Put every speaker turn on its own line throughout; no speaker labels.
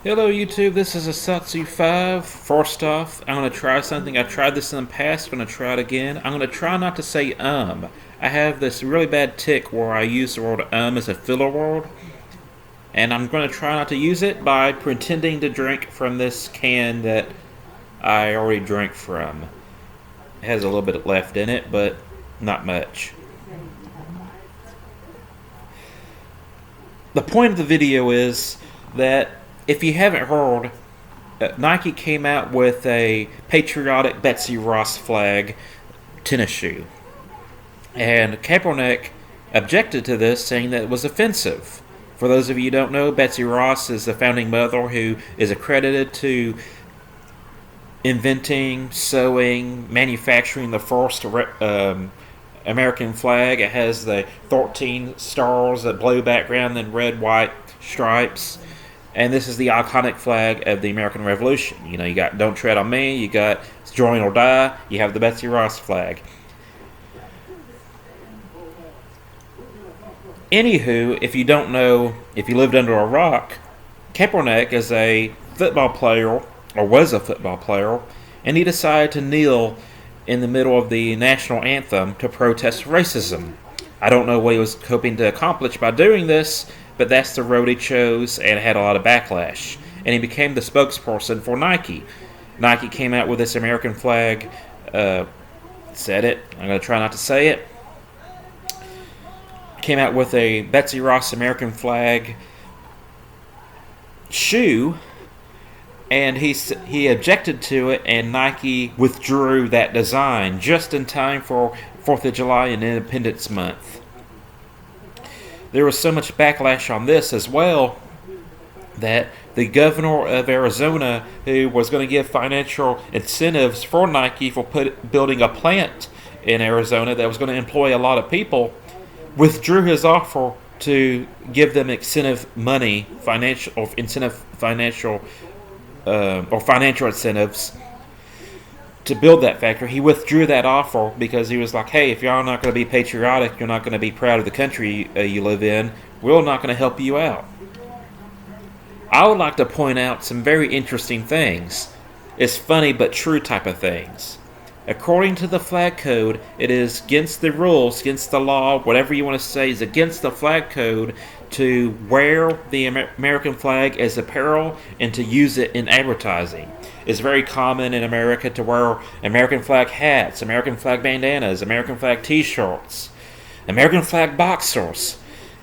Hello YouTube, this is a Satsu 5. First off, I'm going to try something. I tried this in the past, I'm going to try it again. I'm going to try not to say I have this really bad tick where I use the word as a filler word. And I'm going to try not to use it by pretending to drink from this can that I already drank from. It has a little bit left in it, but not much. The point of the video is that if you haven't heard, Nike came out with a patriotic Betsy Ross flag tennis shoe. And Kaepernick objected to this, saying that it was offensive. For those of you who don't know, Betsy Ross is the founding mother who is accredited to inventing, sewing, manufacturing the first American flag. It has the 13 stars, a blue background, then red, white stripes. And this is the iconic flag of the American Revolution. You know, you got Don't Tread on Me, you got Join or Die, you have the Betsy Ross flag. Anywho, if you don't know, if you lived under a rock, Kaepernick is a football player, or was a football player, and he decided to kneel in the middle of the national anthem to protest racism. I don't know what he was hoping to accomplish by doing this, but that's the road he chose, and it had a lot of backlash. And he became the spokesperson for Nike. Nike came out with this American flag, said it, I'm going to try not to say it, came out with a Betsy Ross American flag shoe, and he objected to it, and Nike withdrew that design just in time for 4th of July and Independence Month. There was so much backlash on this as well that the governor of Arizona, who was going to give financial incentives for Nike for building a plant in Arizona that was going to employ a lot of people, withdrew his offer to give them incentive money, financial incentives to build that factory. He withdrew that offer because he was like, hey, if y'all not going to be patriotic, you're not going to be proud of the country you live in, we're not going to help you out. I would like to point out some very interesting things. It's funny but true type of things. According to the flag code, it is against the rules, against the law, whatever you want to say, is against the flag code to wear the American flag as apparel and to use it in advertising. It's very common in America to wear American flag hats, American flag bandanas, American flag t-shirts, American flag boxers.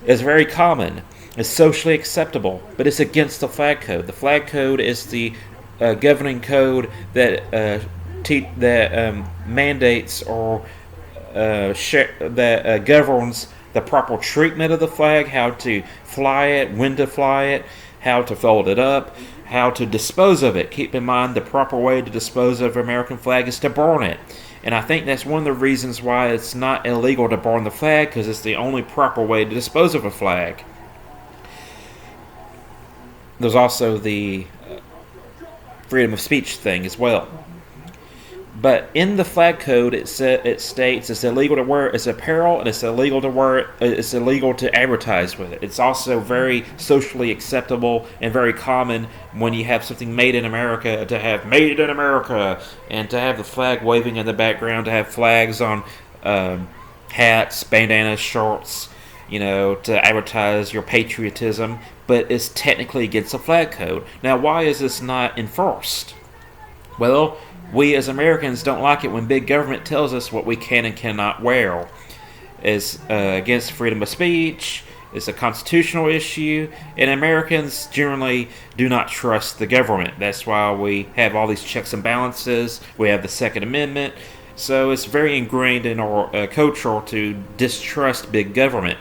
It's very common. It's socially acceptable, but it's against the flag code. The flag code is the governing code that mandates or that governs the proper treatment of the flag, how to fly it, when to fly it, how to fold it up, how to dispose of it. Keep in mind the proper way to dispose of an American flag is to burn it. And I think that's one of the reasons why it's not illegal to burn the flag, because it's the only proper way to dispose of a flag. There's also the freedom of speech thing as well. But in the flag code, it states it's illegal to wear it as apparel, and it's illegal to wear it. It's illegal to advertise with it. It's also very socially acceptable and very common when you have something made in America to have "Made in America" and to have the flag waving in the background, to have flags on hats, bandanas, shorts, to advertise your patriotism. But it's technically against the flag code. Now, why is this not enforced? Well, we as Americans don't like it when big government tells us what we can and cannot wear. It's against freedom of speech, it's a constitutional issue, and Americans generally do not trust the government. That's why we have all these checks and balances, we have the Second Amendment, so it's very ingrained in our culture to distrust big government.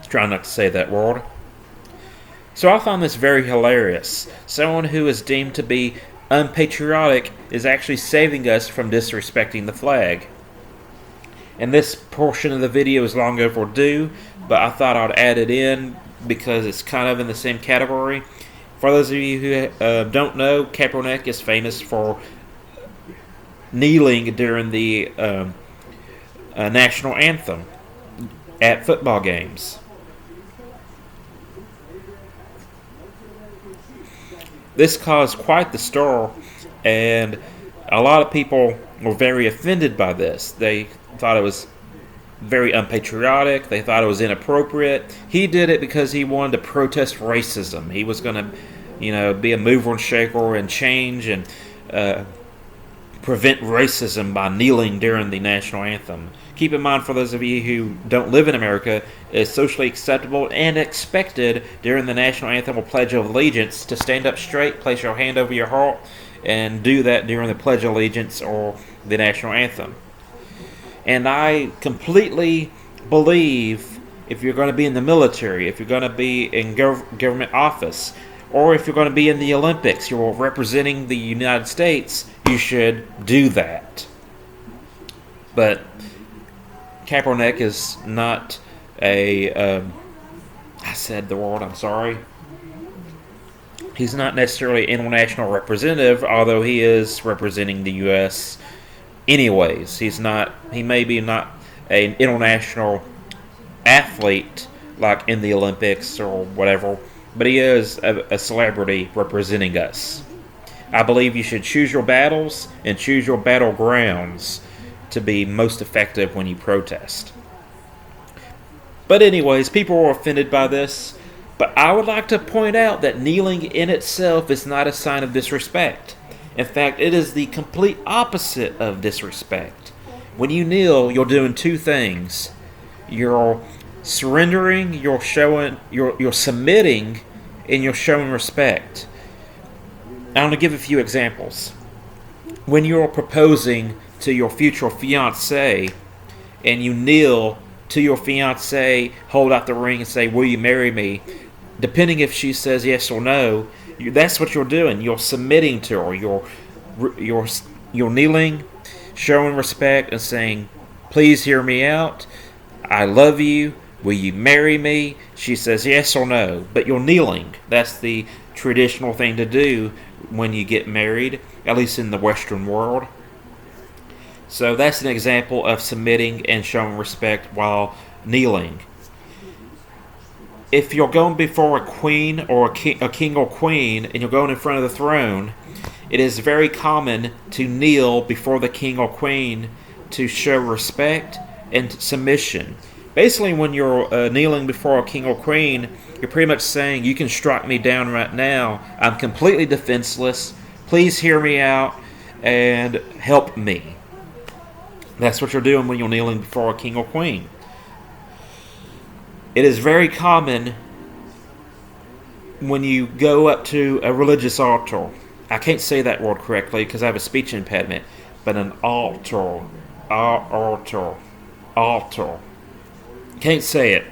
Try not to say that word. So I found this very hilarious. Someone who is deemed to be unpatriotic is actually saving us from disrespecting the flag. And this portion of the video is long overdue, but I thought I'd add it in because it's kind of in the same category. For those of you who don't know, Kaepernick is famous for kneeling during the national anthem at football games. This caused quite the stir, and a lot of people were very offended by this. They thought it was very unpatriotic. They thought it was inappropriate. He did it because he wanted to protest racism. He was going to, be a mover and shaker and change and prevent racism by kneeling during the national anthem. Keep in mind, for those of you who don't live in America, it's socially acceptable and expected during the national anthem or Pledge of Allegiance to stand up straight, place your hand over your heart, and do that during the Pledge of Allegiance or the national anthem. And I completely believe if you're going to be in the military, if you're going to be in government office, or if you're going to be in the Olympics, you're representing the United States, you should do that. But Kaepernick is not I said the word, I'm sorry. He's not necessarily an international representative, although he is representing the U.S. anyways. He may be not an international athlete like in the Olympics or whatever, but he is a celebrity representing us. I believe you should choose your battles and choose your battlegrounds to be most effective when you protest. But anyways, people were offended by this, but I would like to point out that kneeling in itself is not a sign of disrespect. In fact, it is the complete opposite of disrespect. When you kneel, you're doing two things. You're surrendering, you're submitting, and you're showing respect. I'm going to give a few examples. When you're proposing to your future fiance and you kneel to your fiance, hold out the ring and say, "Will you marry me?" Depending if she says yes or no, that's what you're doing. You're submitting to her. You're kneeling, showing respect, and saying, "Please hear me out. I love you. Will you marry me?" She says yes or no, but you're kneeling. That's the traditional thing to do when you get married, at least in the Western world. So that's an example of submitting and showing respect while kneeling. If you're going before a queen or a king or queen and you're going in front of the throne, it is very common to kneel before the king or queen to show respect and submission. Basically, when you're kneeling before a king or queen, you're pretty much saying, "You can strike me down right now. I'm completely defenseless. Please hear me out and help me." That's what you're doing when you're kneeling before a king or queen. It is very common when you go up to a religious altar. I can't say that word correctly because I have a speech impediment, but an altar. Can't say it.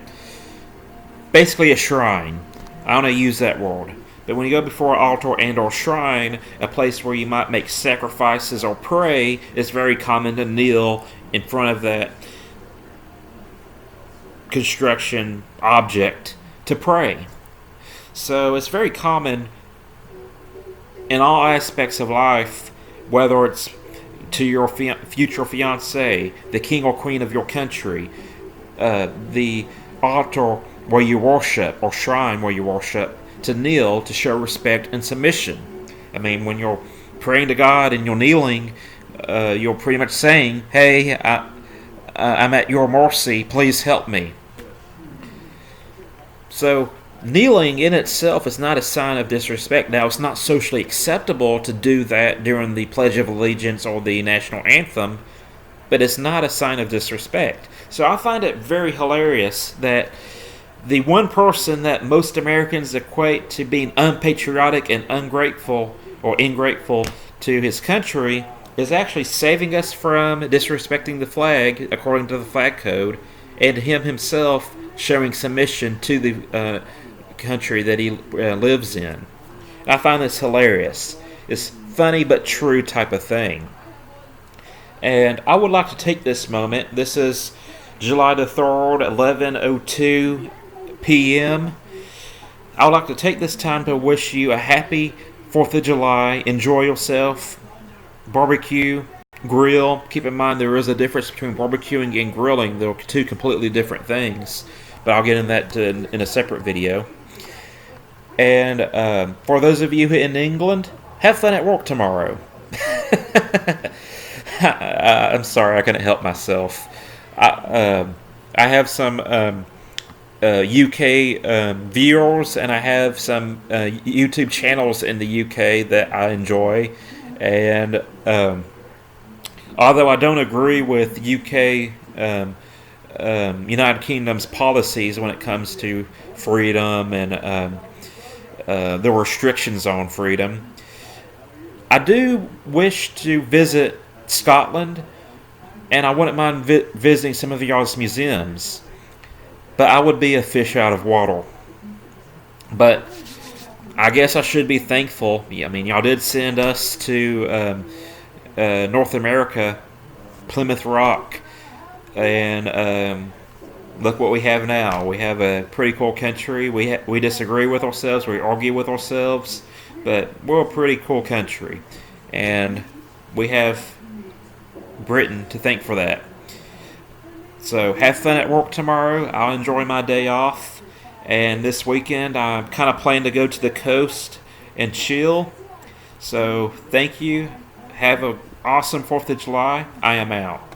Basically a shrine. I don't use that word. But when you go before an altar and or shrine, a place where you might make sacrifices or pray, it's very common to kneel in front of that construction object to pray. So it's very common in all aspects of life, whether it's to your future fiancé, the king or queen of your country, the altar where you worship or shrine where you worship, to kneel to show respect and submission. I mean, when you're praying to God and you're kneeling, you're pretty much saying, "Hey, I'm at your mercy. Please help me." So kneeling in itself is not a sign of disrespect. Now, it's not socially acceptable to do that during the Pledge of Allegiance or the national anthem, but it's not a sign of disrespect. So I find it very hilarious that the one person that most Americans equate to being unpatriotic and ungrateful or ingrateful to his country is actually saving us from disrespecting the flag according to the flag code, and him himself showing submission to the country that he lives in. I find this hilarious. It's funny but true type of thing. And I would like to take this moment. This is July the 3rd, 11:02 p.m. I would like to take this time to wish you a happy 4th of July. Enjoy yourself. Barbecue, grill. Keep in mind there is a difference between barbecuing and grilling. They're two completely different things. But I'll get into that in a separate video. And for those of you in England, have fun at work tomorrow. I'm sorry, I couldn't help myself. I have some UK viewers, and I have some YouTube channels in the UK that I enjoy. And although I don't agree with UK United Kingdom's policies when it comes to freedom and the restrictions on freedom, I do wish to visit Scotland, and I wouldn't mind visiting some of y'all's museums. But I would be a fish out of water. But I guess I should be thankful. I mean, y'all did send us to North America, Plymouth Rock, and look what we have now. We have a pretty cool country. We disagree with ourselves. We argue with ourselves, but we're a pretty cool country, and we have Britain to thank for that. So have fun at work tomorrow. I'll enjoy my day off. And this weekend, I'm kind of planning to go to the coast and chill. So thank you. Have an awesome 4th of July. I am out.